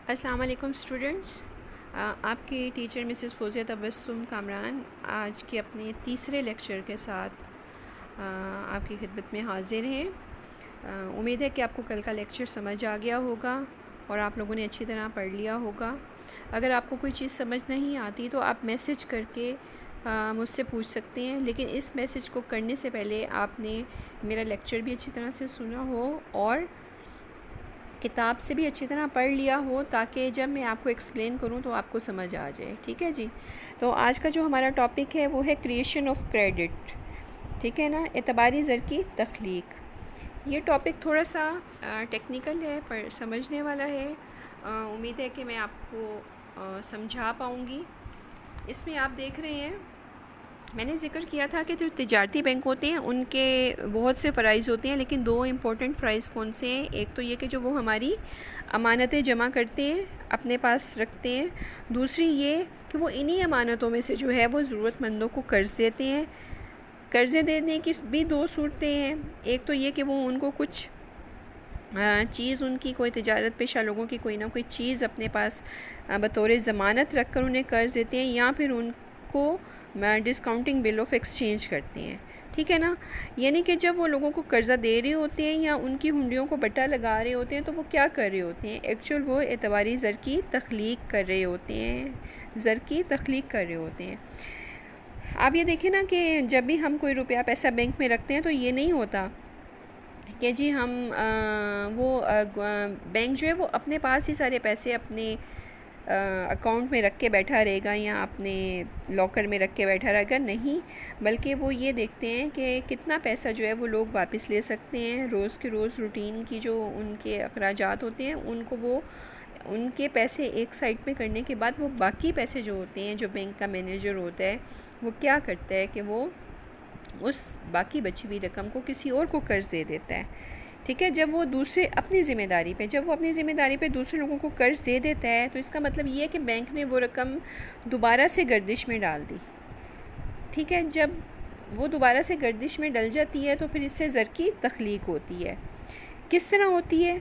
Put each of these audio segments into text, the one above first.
अस्सलाम वालेकुम स्टूडेंट्स। आपकी टीचर मिसेस फ़ौज़िया तबस्सुम कामरान आज के अपने तीसरे लेक्चर के साथ आपकी खिदमत में हाज़िर हैं। उम्मीद है कि आपको कल का लेक्चर समझ आ गया होगा और आप लोगों ने अच्छी तरह पढ़ लिया होगा। अगर आपको कोई चीज़ समझ नहीं आती तो आप मैसेज करके मुझसे पूछ सकते हैं, लेकिन इस मैसेज को करने से पहले आपने मेरा लेक्चर भी अच्छी तरह से सुना हो और किताब से भी अच्छी तरह पढ़ लिया हो, ताकि जब मैं आपको एक्सप्लेन करूं तो आपको समझ आ जाए। ठीक है जी। तो आज का जो हमारा टॉपिक है वो है क्रिएशन ऑफ क्रेडिट। ठीक है ना, एतबारी ज़र की तख्लीक। ये टॉपिक थोड़ा सा टेक्निकल है पर समझने वाला है। उम्मीद है कि मैं आपको समझा पाऊँगी। इसमें आप देख रहे हैं, मैंने ज़िक्र किया था कि जो तिजारती बैंक होते हैं उनके बहुत से फ़राइज़ होते हैं, लेकिन दो इम्पोर्टेंट फ़राइज़ कौन से हैं। एक तो ये कि जो वो हमारी अमानतें जमा करते हैं, अपने पास रखते हैं। दूसरी ये कि वो इन्हीं अमानतों में से जो है वो ज़रूरतमंदों को कर्ज़ देते हैं। कर्ज़े देने की भी दो सूरतें हैं। एक तो ये कि वो उनको कुछ चीज़, उनकी कोई तिजारत पेशा लोगों की कोई ना कोई चीज़ अपने पास बतौर ज़मानत रख कर उन्हें कर्ज़ देते हैं, या फिर उनको डिस्काउंटिंग बिल ऑफ एक्सचेंज करते हैं। ठीक है ना, यानी कि जब वो लोगों को कर्ज़ा दे रहे होते हैं या उनकी हुंडियों को बट्टा लगा रहे होते हैं तो वो क्या कर रहे होते हैं, एक्चुअल वो एतबारी ज़र की तख्लीक कर रहे होते हैं, ज़र की तख्लीक कर रहे होते हैं। आप ये देखें ना कि जब भी हम कोई रुपया पैसा बैंक में रखते हैं तो ये नहीं होता कि जी हम बैंक जो है वो अपने पास ही सारे पैसे अपने अकाउंट में रख के बैठा रहेगा या अपने लॉकर में रख के बैठा रहेगा। नहीं, बल्कि वो ये देखते हैं कि कितना पैसा जो है वो लोग वापस ले सकते हैं। रोज़ के रोज़ रूटीन की जो उनके अखराजात होते हैं उनको वो उनके पैसे एक साइड पे करने के बाद वो बाकी पैसे जो होते हैं, जो बैंक का मैनेजर होता है वो क्या करता है कि वो उस बाकी बची हुई रकम को किसी और को कर्ज़ दे देता है। ठीक है, जब वो अपनी ज़िम्मेदारी पे दूसरे लोगों को कर्ज़ दे देता है तो इसका मतलब ये है कि बैंक ने वो रकम दोबारा से गर्दिश में डाल दी। ठीक है, जब वो दोबारा से गर्दिश में डल जाती है तो फिर इससे ज़र की तख्लीक होती है। किस तरह होती है,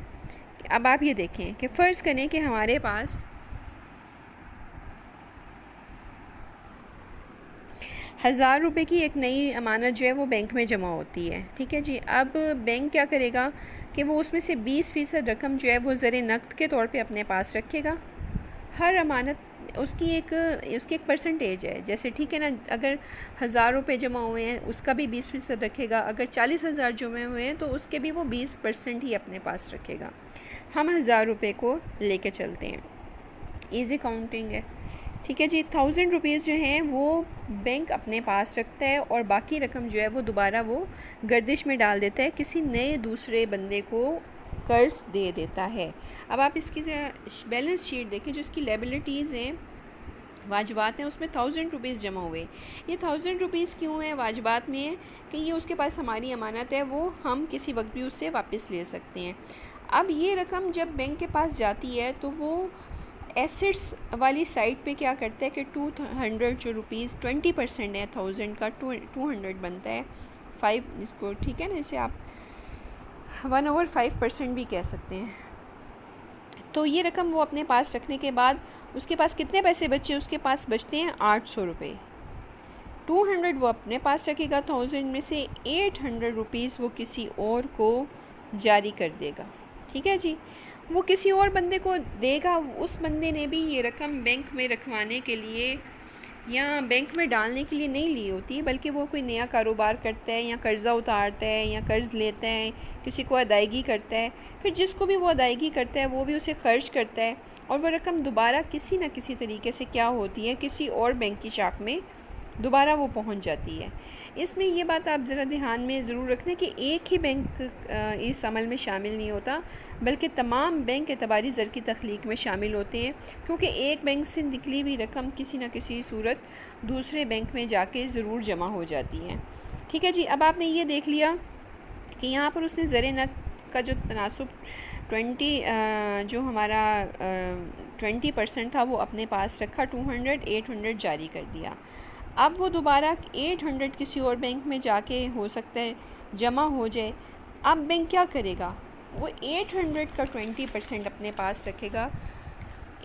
अब आप ये देखें कि फ़र्ज़ करें कि हमारे पास 1000 रुपये की एक नई अमानत जो है वो बैंक में जमा होती है। ठीक है जी, अब बैंक क्या करेगा कि वो उसमें से 20% रकम जो है वो ज़र नक़द के तौर पे अपने पास रखेगा। हर अमानत उसकी एक परसेंटेज है। जैसे ठीक है ना, अगर 1000 रुपये जमा हुए हैं उसका भी 20% रखेगा, अगर 40,000 जमे हुए हैं तो उसके भी वो 20% ही अपने पास रखेगा। हम 1000 रुपये को लेके चलते हैं, ईज़ी काउंटिंग है। ठीक है जी, 1000 रुपीज़ जो हैं वो बैंक अपने पास रखता है और बाकी रकम जो है वो दोबारा वो गर्दिश में डाल देता है, किसी नए दूसरे बंदे को कर्ज़ दे देता है। अब आप इसकी बैलेंस शीट देखें, जो इसकी लायबिलिटीज़ हैं, वाजिबात हैं, उसमें 1000 रुपीज़ जमा हुए। ये 1000 रुपीज़ क्यों है वाजिबात में है कि ये उसके पास हमारी अमानत है, वो हम किसी वक्त भी उससे वापस ले सकते हैं। अब ये रकम जब बैंक के पास जाती है तो वो एसेट्स वाली साइड पे क्या करता है कि 200 जो रुपीज़ 20% है 1000 का 200 बनता है 5 इसको। ठीक है ना, इसे आप 1/5% भी कह सकते हैं। तो ये रकम वो अपने पास रखने के बाद उसके पास कितने पैसे बचे, उसके पास बचते हैं 800 रुपये। 200 वो अपने पास रखेगा, 1000 में से 800 रुपीज़ वो किसी और को जारी कर देगा। ठीक है जी, वो किसी और बंदे को देगा। उस बंदे ने भी ये रकम बैंक में रखवाने के लिए या बैंक में डालने के लिए नहीं ली होती, बल्कि वो कोई नया कारोबार करता है या कर्ज़ा उतारता है या कर्ज़ लेता है, किसी को अदायगी करता है, फिर जिसको भी वो अदायगी करता है वो भी उसे ख़र्च करता है और वो रकम दोबारा किसी न किसी तरीके से क्या होती है, किसी और बैंक की शाख में दोबारा वो पहुंच जाती है। इसमें ये बात आप ज़रा ध्यान में ज़रूर रखना कि एक ही बैंक इस अमल में शामिल नहीं होता, बल्कि तमाम बैंक एतबारी ज़र की तख्लीक में शामिल होते हैं, क्योंकि एक बैंक से निकली हुई रकम किसी न किसी सूरत दूसरे बैंक में जाके ज़रूर जमा हो जाती है। ठीक है जी, अब आपने ये देख लिया कि यहाँ पर उसने ज़र नक़द का जो तनासुब 20 जो हमारा 20% था वो अपने पास रखा, 800 जारी कर दिया। अब वो दोबारा 800 किसी और बैंक में जाके हो सकता है जमा हो जाए। अब बैंक क्या करेगा, वो 800 का 20% अपने पास रखेगा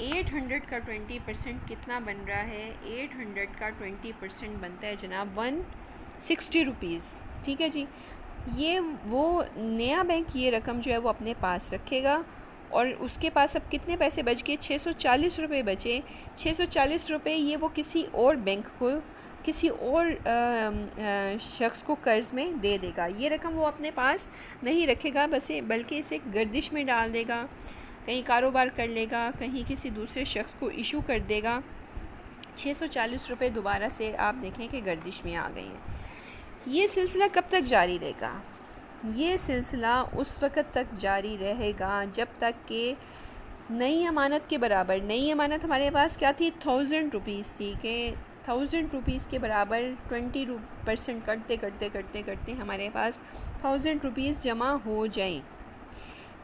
800 का 20% कितना बन रहा है? 800 का 20% बनता है जनाब 160 रुपीज़। ठीक है जी। ये वो नया बैंक ये रकम जो है वो अपने पास रखेगा और उसके पास अब कितने पैसे बच गए? 640 रुपये बचे। 640 रुपये ये वो किसी और बैंक को, किसी और शख्स को कर्ज़ में दे देगा। ये रकम वो अपने पास नहीं रखेगा बल्कि इसे गर्दिश में डाल देगा, कहीं कारोबार कर लेगा, कहीं किसी दूसरे शख्स को इशू कर देगा। 640 रुपये दोबारा से आप देखें कि गर्दिश में आ गए हैं। ये सिलसिला कब तक जारी रहेगा? ये सिलसिला उस वक़्त तक जारी रहेगा जब तक कि नई अमानत के बराबर, नई अमानत हमारे पास क्या थी? 1000 रुपीज़ थी, कि 1000 रुपीज़ के बराबर 20% करते करते करते करते हमारे पास 1000 रुपीज़ जमा हो जाए।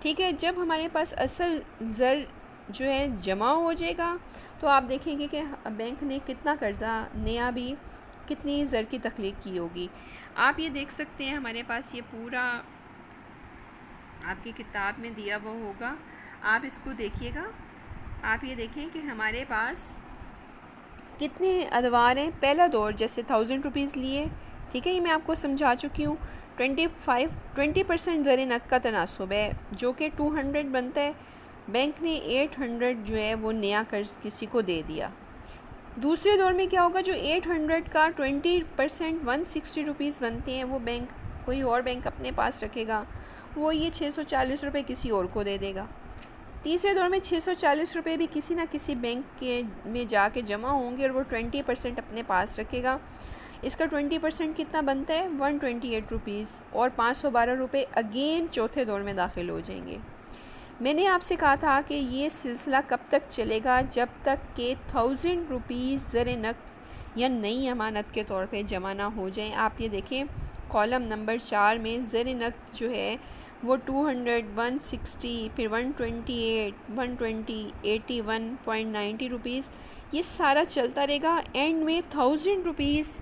ठीक है। जब हमारे पास असल ज़र जो है जमा हो जाएगा तो आप देखेंगे कि बैंक ने कितना कर्ज़ा नया भी, कितनी ज़र की तख्लीक की होगी। आप ये देख सकते हैं, हमारे पास ये पूरा आपकी किताब में दिया हुआ होगा, आप इसको देखिएगा। आप ये देखें कि हमारे पास कितने अदवार हैं। पहला दौर जैसे 1000 रुपीज़ लिए, ठीक है, ये मैं आपको समझा चुकी हूँ। 20% ज़र नक़द का तनासुब है जो कि 200 बनता है। बैंक ने 800 जो है वो नया कर्ज़ किसी को दे दिया। दूसरे दौर में क्या होगा? जो 800 का 20% 160 रुपीज़ बनते हैं वो बैंक, कोई और बैंक अपने पास रखेगा, वो ये 640 रुपये किसी और को दे देगा। तीसरे दौर में 640 रुपये भी किसी ना किसी बैंक के में जाके जमा होंगे और वो 20% अपने पास रखेगा। इसका 20% कितना बनता है? 128 रुपीज़, और 512 रुपये अगेन चौथे दौर में दाखिल हो जाएंगे। मैंने आपसे कहा था कि ये सिलसिला कब तक चलेगा? जब तक कि 1000 रुपीज़ ज़र नक़द या नई अमानत के तौर पे जमा ना हो जाए। आप ये देखें कॉलम नंबर 4 में ज़र नक़द जो है वो 200, 160, फिर 128, 120, 81.90 रुपीज़, ये सारा चलता रहेगा। एंड में 1000 रुपीज़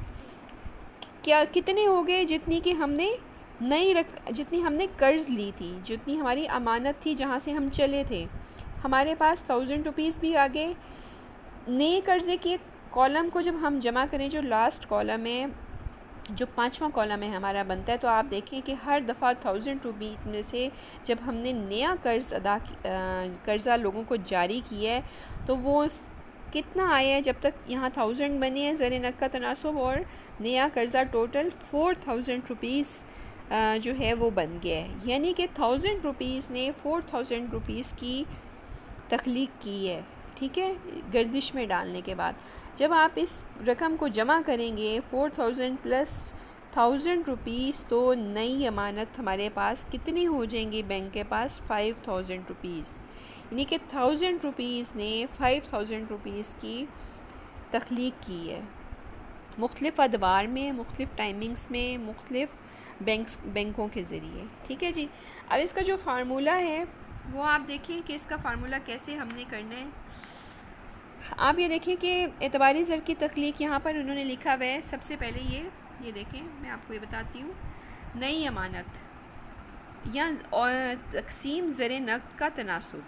क्या कितने हो गए? जितनी कि हमने जितनी हमने कर्ज़ ली थी, जितनी हमारी अमानत थी, जहाँ से हम चले थे, हमारे पास 1000 रुपीज़ भी आ गए। नए कर्ज़े के कॉलम को जब हम जमा करें, जो लास्ट कॉलम है, जो 5वां कॉलम है हमारा बनता है, तो आप देखें कि हर दफ़ा 1000 रुपीज़ में से जब हमने नया कर्ज़ा लोगों को जारी किया है तो वो कितना आया है? जब तक यहाँ 1000 बने हैं ज़र नक़द का तनासुब और नया कर्ज़ा टोटल 4000 रुपीज़ जो है वो बन गया है। यानी कि 1000 रुपीज़ ने 4000 रुपीज़ की तख्लीक की है। ठीक है, गर्दिश में डालने के बाद जब आप इस रकम को जमा करेंगे 4000 प्लस 1000 रुपीज़, तो नई अमानत हमारे पास कितनी हो जाएंगी? बैंक के पास 5000 रुपीज़। यानी कि 1000 रुपीज़ ने 5000 रुपीज़ की तख्लीक की है, मुख्तलिफ़ अदवार में, मुख्तलिफ़ टाइमिंग्स में, मुख्तलिफ़ बैंकों के ज़रिए। ठीक है जी। अब इसका जो फार्मूला है वो आप देखें कि इसका फार्मूला कैसे हमने करना है। आप ये देखें कि एतबारी ज़र की तख्लीक यहाँ पर उन्होंने लिखा हुआ है। सबसे पहले ये देखें, मैं आपको ये बताती हूँ। नई अमानत या तकसीम ज़र नक़द का तनासुब,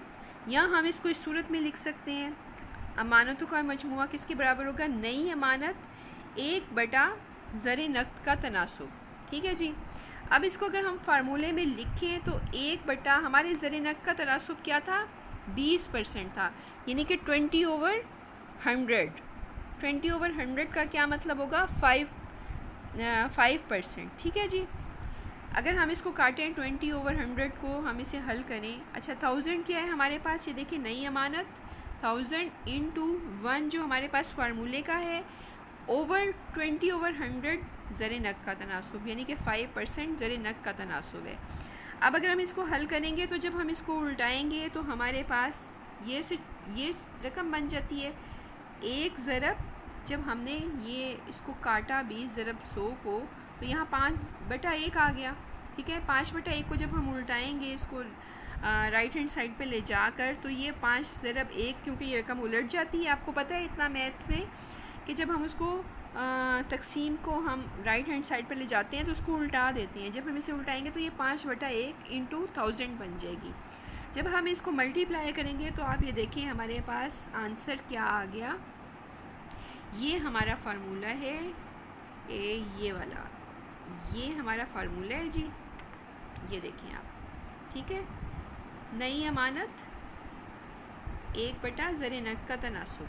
या हम इसको इस सूरत में लिख सकते हैं, अमानतों का मजमुआ किसके बराबर होगा? नई अमानत 1/, ज़र नक़द का तनासुब। ठीक है जी। अब इसको अगर हम फार्मूले में लिखें तो 1/, हमारे ज़र नक़द का तनासुब क्या था? 20% था, यानी कि 20/100। 20/100 का क्या मतलब होगा? 5%। ठीक है जी। अगर हम इसको काटें 20/100 को, हम इसे हल करें। अच्छा, 1000 क्या है हमारे पास? ये देखिए नई अमानत 1000 × 1 जो हमारे पास फार्मूले का है, ओवर 20/100 ज़र नक़द का तनासुब, यानी कि 5% ज़र नक़द का तनासुब है। अब अगर हम इसको हल करेंगे तो जब हम इसको उल्टाएंगे तो हमारे पास ये रकम बन जाती है 1 ज़रब, जब हमने ये इसको काटा 20 ज़रब 100 को, तो यहाँ 5/1 आ गया। ठीक है, 5/1 को जब हम उल्टाएंगे इसको राइट हैंड साइड पे ले जाकर, तो ये 5 ज़रब 1, क्योंकि ये रकम उलट जाती है, आपको पता है इतना मैथ्स में कि जब हम उसको तकसीम को हम राइट हैंड साइड पर ले जाते हैं तो उसको उल्टा देते हैं। जब हम इसे उल्टाएंगे तो ये 5/1 × 1000 बन जाएगी। जब हम इसको मल्टीप्लाई करेंगे तो आप ये देखिए हमारे पास आंसर क्या आ गया। ये हमारा फार्मूला है, ये वाला, ये हमारा फार्मूला है जी, ये देखें आप, ठीक है। नई अमानत 1/ज़र नक़द का तनासुब।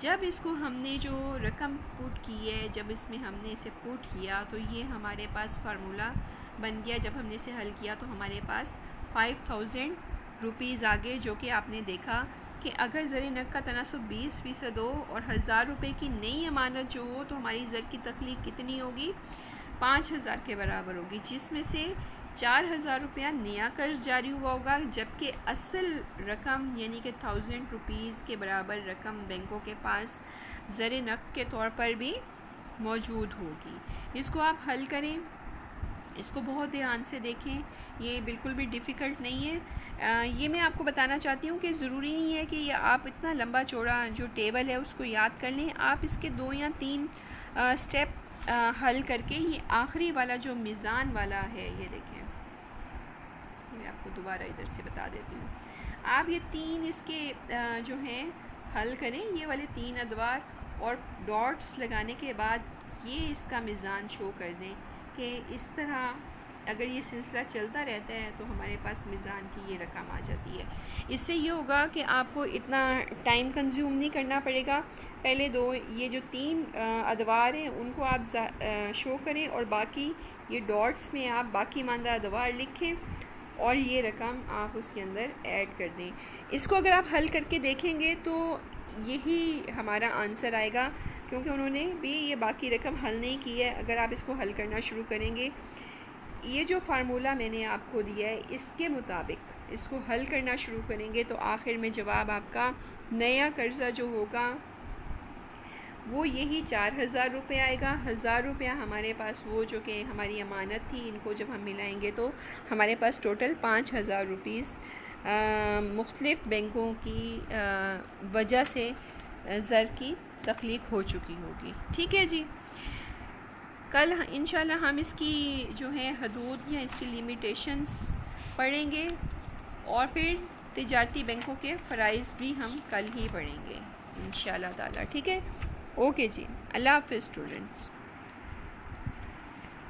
जब इसको हमने जो रकम पुट की है, जब इसमें हमने इसे पुट किया तो ये हमारे पास फार्मूला बन गया। जब हमने इसे हल किया तो हमारे पास 5000 रुपीज़ आ गए, जो कि आपने देखा कि अगर ज़र नक़द का तनासुब 20% हो और 1000 रुपये की नई अमानत जो हो तो हमारी ज़र की तख्लीक कितनी होगी, 5000 के बराबर होगी, जिसमें से 4000 रुपया नया कर्ज जारी हुआ होगा, जबकि असल रकम यानी कि 1000 रुपीज़ के बराबर रकम बैंकों के पास ज़र नक़द के तौर पर भी मौजूद होगी। इसको आप हल करें, इसको बहुत ध्यान से देखें, ये बिल्कुल भी डिफ़िकल्ट नहीं है। ये मैं आपको बताना चाहती हूँ कि ज़रूरी नहीं है कि ये आप इतना लंबा चौड़ा जो टेबल है उसको याद कर लें। आप इसके 2 या 3 स्टेप हल करके ये आखिरी वाला जो मीज़ान वाला है, ये देखें, मैं आपको दोबारा इधर से बता देती हूँ। आप ये 3 इसके जो हैं हल करें, ये वाले 3 अदवार, और डॉट्स लगाने के बाद ये इसका मीज़ान शो कर दें कि इस तरह अगर ये सिलसिला चलता रहता है तो हमारे पास मीज़ान की ये रकम आ जाती है। इससे ये होगा कि आपको इतना टाइम कंज्यूम नहीं करना पड़ेगा। पहले ये जो 3 अदवार हैं उनको आप शो करें और बाकी ये डॉट्स में आप बाकी मानदा अदवार लिखें और ये रकम आप उसके अंदर ऐड कर दें। इसको अगर आप हल करके देखेंगे तो यही हमारा आंसर आएगा, क्योंकि उन्होंने भी ये बाकी रकम हल नहीं की है। अगर आप इसको हल करना शुरू करेंगे, ये जो फार्मूला मैंने आपको दिया है इसके मुताबिक इसको हल करना शुरू करेंगे तो आखिर में जवाब आपका नया कर्ज़ा जो होगा वो यही 4000 रुपये आएगा। 1000 रुपया हमारे पास वो जो कि हमारी अमानत थी, इनको जब हम मिलाएंगे तो हमारे पास टोटल 5000 रुपीज़ मुख्तलिफ़ बैंकों की वजह से ज़र की तख्लीक हो चुकी होगी। ठीक है जी, कल इंशाल्लाह हम इसकी जो है हदूद या इसकी लिमिटेशंस पढ़ेंगे और फिर तिजारती बैंकों के फ़राइज़ भी हम कल ही पढ़ेंगे इंशाल्लाह ताला। ठीक है, ओके जी, अल्लाह हाफ़िज़ स्टूडेंट्स।